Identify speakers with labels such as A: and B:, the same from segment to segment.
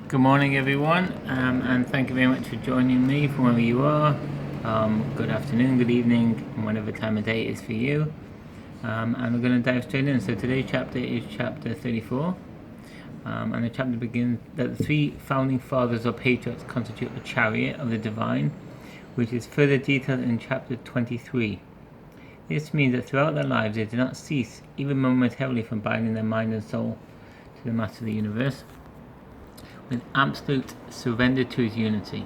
A: Good morning, everyone, and thank you very much for joining me from wherever you are. Good afternoon, good evening, and whatever time of day it is for you. And we're going to dive straight in. So today's chapter is chapter 34, and the chapter begins that the three founding fathers or patriarchs constitute a chariot of the divine, which is further detailed in chapter 23. This means that throughout their lives they do not cease, even momentarily, from binding their mind and soul to the Master of the universe, with absolute surrender to his unity.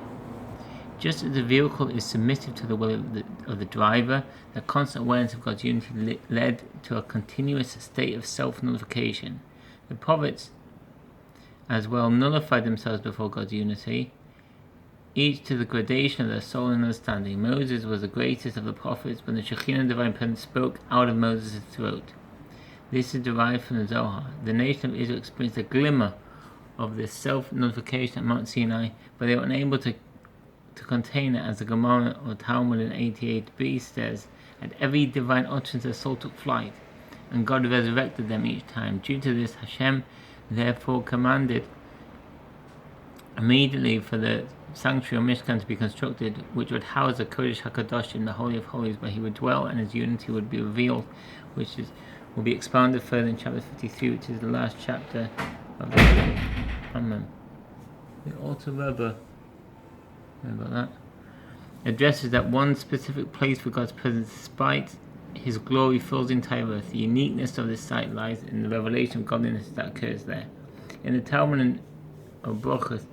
A: Just as the vehicle is submissive to the will of the driver, the constant awareness of God's unity led to a continuous state of self-nullification. The prophets as well nullified themselves before God's unity, each to the gradation of their soul and understanding. Moses was the greatest of the prophets when the Shekinah divine presence spoke out of Moses' throat. This is derived from the Zohar. The nation of Israel experienced a glimmer of this self-nullification at Mount Sinai, but they were unable to contain it, as the Gemara or Talmud in 88b says, at every divine utterance their soul took flight, and God resurrected them each time. Due to this, Hashem therefore commanded immediately for the sanctuary or Mishkan to be constructed, which would house the Kodesh HaKadoshim, the Holy of Holies, where he would dwell and his unity would be revealed, will be expounded further in chapter 53, which is the last chapter of the Amarim. The Alter Rebbe, about that, addresses that one specific place for God's presence, despite his glory, fills the entire earth. The uniqueness of this site lies in the revelation of godliness that occurs there. In the Talmud of Brochus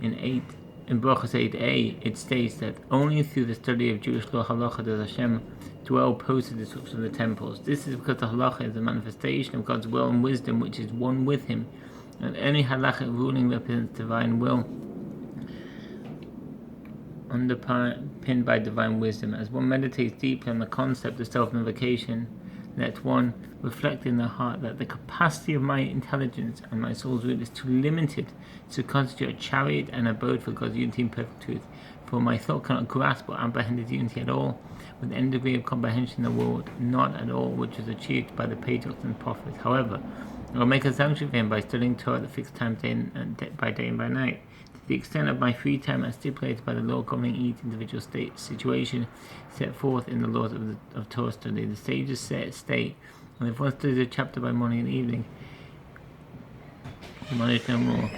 A: in Brochus 8a, it states that only through the study of Jewish law halacha does Hashem dwell post the destruction of the temples. This is because the halacha is a manifestation of God's will and wisdom, which is one with him, and any halachic ruling represents divine will, underpinned by divine wisdom. As one meditates deeply on the concept of self-nullification, let one reflect in their heart that the capacity of my intelligence and my soul's will is too limited to constitute a chariot and abode for God's unity and perfect truth. For my thought cannot grasp or apprehend His unity at all, with any degree of comprehension in the world, not at all, which was achieved by the patriarchs and prophets. However, I will make a sanctuary for him by studying Torah at the fixed times by day and by night. To the extent of my free time as stipulated by the law governing each individual situation set forth in the laws of Torah study, the sages state, and if one studies a chapter by morning and evening, knowledge no more.